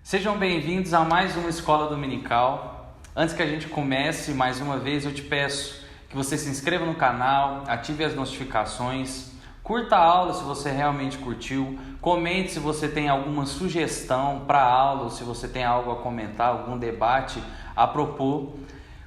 Sejam bem-vindos a mais uma Escola Dominical. Antes que a gente comece, mais uma vez, eu te peço que você se inscreva no canal, ative as notificações, curta a aula se você realmente curtiu, comente se você tem alguma sugestão para a aula, ou se você tem algo a comentar, algum debate a propor.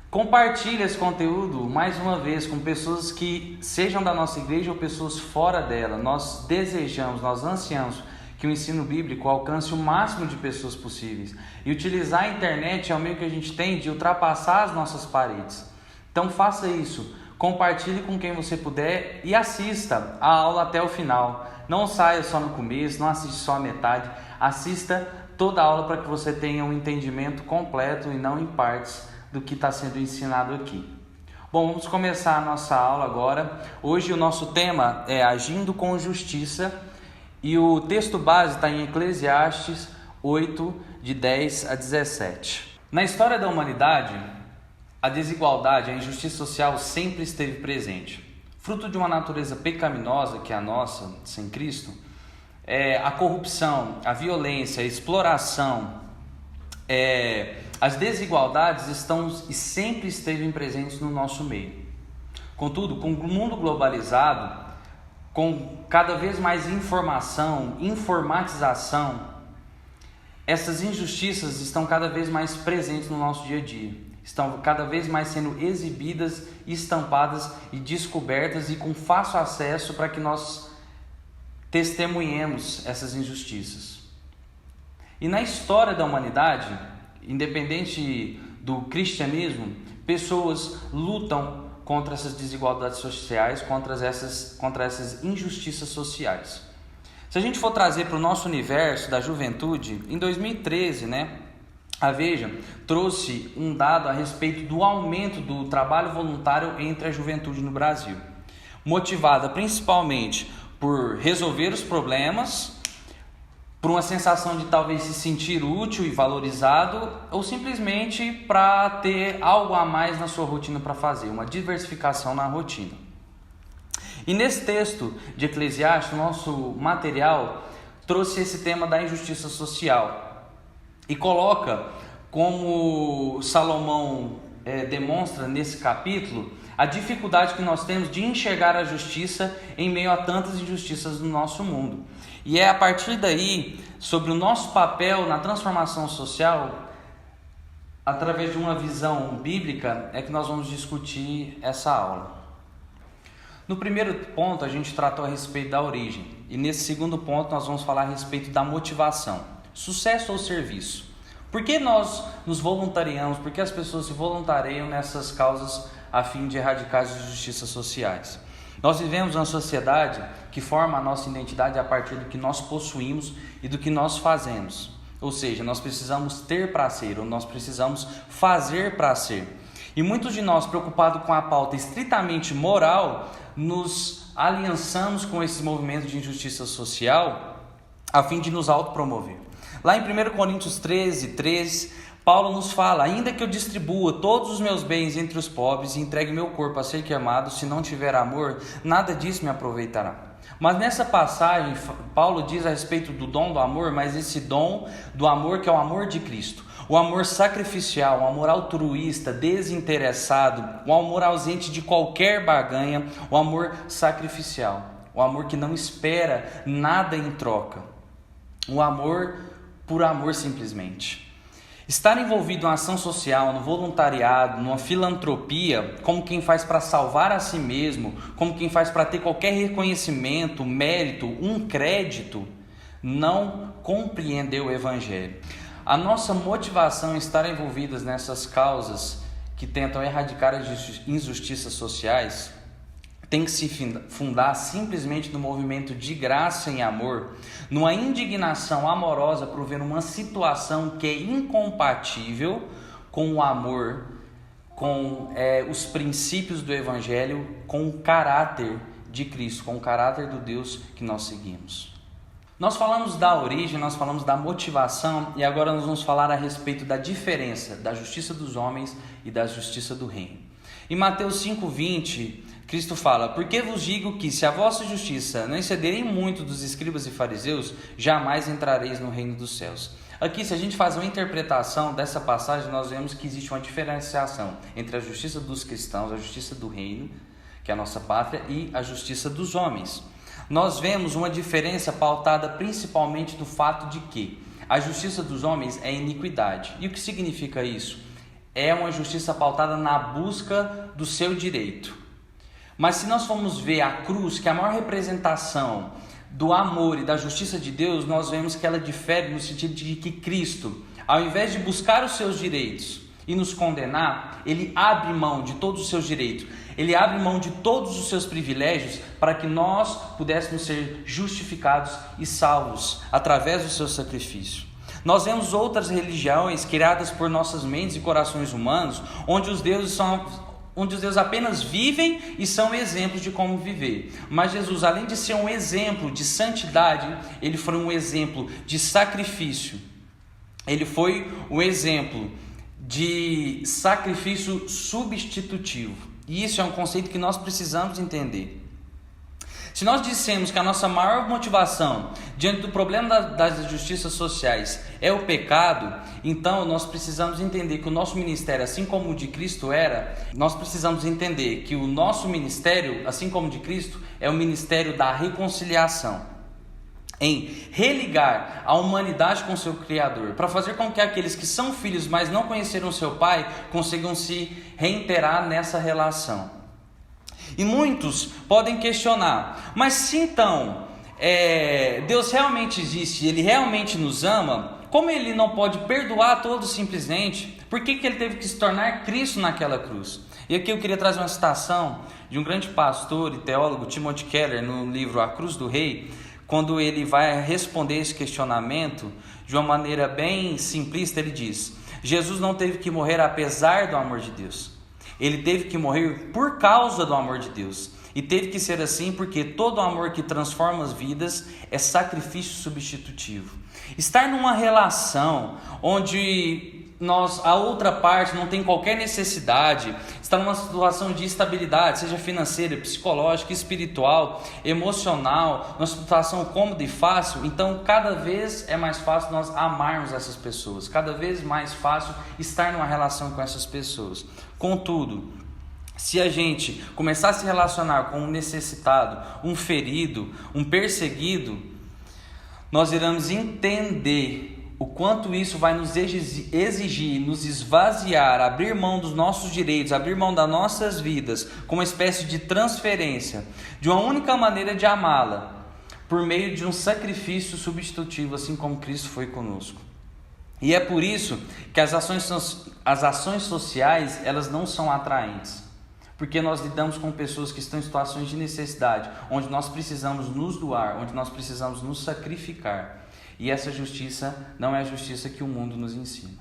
Compartilhe esse conteúdo, mais uma vez, com pessoas que sejam da nossa igreja ou pessoas fora dela. Nós desejamos, nós ansiamos que o ensino bíblico alcance o máximo de pessoas possíveis. E utilizar a internet é o meio que a gente tem de ultrapassar as nossas paredes. Então faça isso, compartilhe com quem você puder e assista a aula até o final. Não saia só no começo, não assista só a metade, assista toda a aula para que você tenha um entendimento completo e não em partes do que está sendo ensinado aqui. Bom, vamos começar a nossa aula agora. Hoje o nosso tema é Agindo com Justiça. E o texto base está em Eclesiastes 8, de 10 a 17. Na história da humanidade, a desigualdade, a injustiça social sempre esteve presente. Fruto de uma natureza pecaminosa, que é a nossa, sem Cristo, a corrupção, a violência, a exploração, as desigualdades estão e sempre esteve presentes no nosso meio. Contudo, com o mundo globalizado, com cada vez mais informação, informatização, essas injustiças estão cada vez mais presentes no nosso dia a dia. Estão cada vez mais sendo exibidas, estampadas e descobertas e com fácil acesso para que nós testemunhemos essas injustiças. E na história da humanidade, independente do cristianismo, pessoas lutam contra essas desigualdades sociais, contra essas injustiças sociais. Se a gente for trazer para o nosso universo da juventude, em 2013, a Veja trouxe um dado a respeito do aumento do trabalho voluntário entre a juventude no Brasil, motivada principalmente por resolver os problemas, por uma sensação de talvez se sentir útil e valorizado, ou simplesmente para ter algo a mais na sua rotina para fazer, uma diversificação na rotina. E nesse texto de Eclesiastes, o nosso material trouxe esse tema da injustiça social e coloca, como Salomão demonstra nesse capítulo, a dificuldade que nós temos de enxergar a justiça em meio a tantas injustiças no nosso mundo. E é a partir daí, sobre o nosso papel na transformação social, através de uma visão bíblica, é que nós vamos discutir essa aula. No primeiro ponto, a gente tratou a respeito da origem. E nesse segundo ponto, nós vamos falar a respeito da motivação. Sucesso ou serviço? Por que nós nos voluntariamos? Por que as pessoas se voluntariam nessas causas a fim de erradicar as injustiças sociais? Nós vivemos uma sociedade que forma a nossa identidade a partir do que nós possuímos e do que nós fazemos. Ou seja, nós precisamos ter para ser, ou nós precisamos fazer para ser. E muitos de nós, preocupados com a pauta estritamente moral, nos aliançamos com esses movimentos de injustiça social a fim de nos autopromover. Lá em 1 Coríntios 13, Paulo nos fala: ainda que eu distribua todos os meus bens entre os pobres e entregue meu corpo a ser queimado, se não tiver amor, nada disso me aproveitará. Mas nessa passagem, Paulo diz a respeito do dom do amor, mas esse dom do amor que é o amor de Cristo. O amor sacrificial, o amor altruísta, desinteressado, o amor ausente de qualquer barganha, o amor sacrificial, o amor que não espera nada em troca, o amor por amor simplesmente. Estar envolvido em uma ação social, no voluntariado, numa filantropia, como quem faz para salvar a si mesmo, como quem faz para ter qualquer reconhecimento, mérito, um crédito, não compreendeu o Evangelho. A nossa motivação em estar envolvidas nessas causas que tentam erradicar as injustiças sociais tem que se fundar simplesmente no movimento de graça e amor, numa indignação amorosa por ver uma situação que é incompatível com o amor, com os princípios do Evangelho, com o caráter de Cristo, com o caráter do Deus que nós seguimos. Nós falamos da origem, nós falamos da motivação e agora nós vamos falar a respeito da diferença da justiça dos homens e da justiça do reino. Em Mateus 5:20, Cristo fala: porque vos digo que se a vossa justiça não excederem muito dos escribas e fariseus, jamais entrareis no reino dos céus. Aqui, se a gente faz uma interpretação dessa passagem, nós vemos que existe uma diferenciação entre a justiça dos cristãos, a justiça do reino, que é a nossa pátria, e a justiça dos homens. Nós vemos uma diferença pautada principalmente do fato de que a justiça dos homens é iniquidade. E o que significa isso? É uma justiça pautada na busca do seu direito. Mas se nós formos ver a cruz, que é a maior representação do amor e da justiça de Deus, nós vemos que ela difere no sentido de que Cristo, ao invés de buscar os seus direitos e nos condenar, ele abre mão de todos os seus direitos, ele abre mão de todos os seus privilégios para que nós pudéssemos ser justificados e salvos através do seu sacrifício. Nós vemos outras religiões criadas por nossas mentes e corações humanos, onde os deuses apenas vivem e são exemplos de como viver. Mas Jesus, além de ser um exemplo de santidade, ele foi um exemplo de sacrifício. Ele foi um exemplo de sacrifício substitutivo. E isso é um conceito que nós precisamos entender. Se nós dissemos que a nossa maior motivação diante do problema das injustiças sociais é o pecado, então nós precisamos entender que o nosso ministério, assim como o de Cristo era, nós precisamos entender que o nosso ministério, assim como o de Cristo, é o ministério da reconciliação, em religar a humanidade com seu Criador, para fazer com que aqueles que são filhos, mas não conheceram seu Pai, consigam se reiterar nessa relação. E muitos podem questionar, mas se então Deus realmente existe, Ele realmente nos ama, como Ele não pode perdoar todos simplesmente? Por que Ele teve que se tornar Cristo naquela cruz? E aqui eu queria trazer uma citação de um grande pastor e teólogo, Timothy Keller, no livro A Cruz do Rei, quando ele vai responder esse questionamento de uma maneira bem simplista. Ele diz: Jesus não teve que morrer apesar do amor de Deus, ele teve que morrer por causa do amor de Deus. E teve que ser assim porque todo amor que transforma as vidas é sacrifício substitutivo. Estar numa relação onde a outra parte não tem qualquer necessidade, está numa situação de estabilidade, seja financeira, psicológica, espiritual, emocional, numa situação cômoda e fácil, então cada vez é mais fácil nós amarmos essas pessoas, cada vez mais fácil estar numa relação com essas pessoas. Contudo, se a gente começar a se relacionar com um necessitado, um ferido, um perseguido, nós iremos entender o quanto isso vai nos exigir, nos esvaziar, abrir mão dos nossos direitos, abrir mão das nossas vidas, com uma espécie de transferência, de uma única maneira de amá-la, por meio de um sacrifício substitutivo, assim como Cristo foi conosco. E é por isso que as ações sociais, elas não são atraentes, porque nós lidamos com pessoas que estão em situações de necessidade, onde nós precisamos nos doar, onde nós precisamos nos sacrificar. E essa justiça não é a justiça que o mundo nos ensina.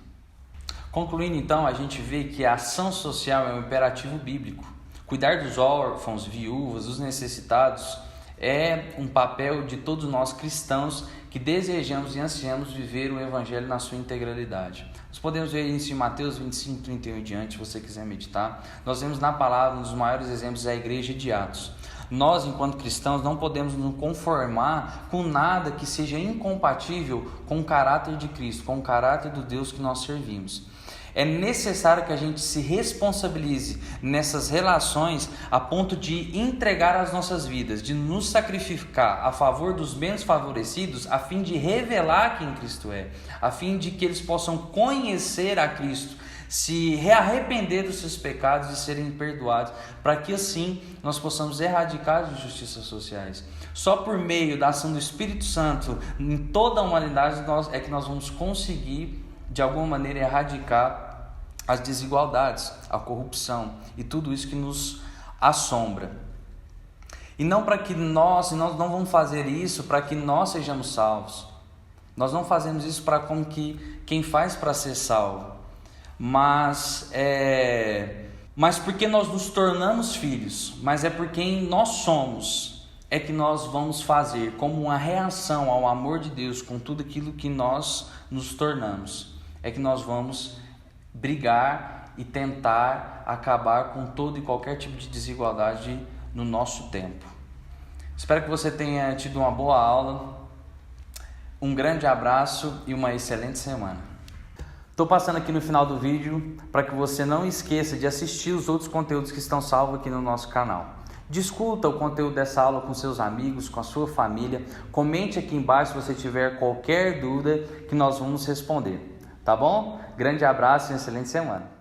Concluindo então, a gente vê que a ação social é um imperativo bíblico. Cuidar dos órfãos, viúvas, dos necessitados é um papel de todos nós cristãos que desejamos e ansiamos viver o Evangelho na sua integralidade. Nós podemos ver isso em Mateus 25, 31 e diante, se você quiser meditar. Nós vemos na palavra um dos maiores exemplos da igreja de Atos. Nós, enquanto cristãos, não podemos nos conformar com nada que seja incompatível com o caráter de Cristo, com o caráter do Deus que nós servimos. É necessário que a gente se responsabilize nessas relações a ponto de entregar as nossas vidas, de nos sacrificar a favor dos menos favorecidos, a fim de revelar quem Cristo é, a fim de que eles possam conhecer a Cristo, se arrepender dos seus pecados e serem perdoados, para que assim nós possamos erradicar as injustiças sociais. Só por meio da ação do Espírito Santo em toda a humanidade é que nós vamos conseguir de alguma maneira erradicar as desigualdades, a corrupção e tudo isso que nos assombra. E não nós não vamos fazer isso para que nós sejamos salvos. Nós não fazemos isso para como que quem faz para ser salvo. Mas porque nós nos tornamos filhos, mas é por quem nós somos, é que nós vamos fazer como uma reação ao amor de Deus com tudo aquilo que nós nos tornamos, é que nós vamos brigar e tentar acabar com todo e qualquer tipo de desigualdade no nosso tempo. Espero que você tenha tido uma boa aula. Um grande abraço e uma excelente semana. Estou passando aqui no final do vídeo para que você não esqueça de assistir os outros conteúdos que estão salvos aqui no nosso canal. Discuta o conteúdo dessa aula com seus amigos, com a sua família. Comente aqui embaixo se você tiver qualquer dúvida que nós vamos responder. Tá bom? Grande abraço e excelente semana.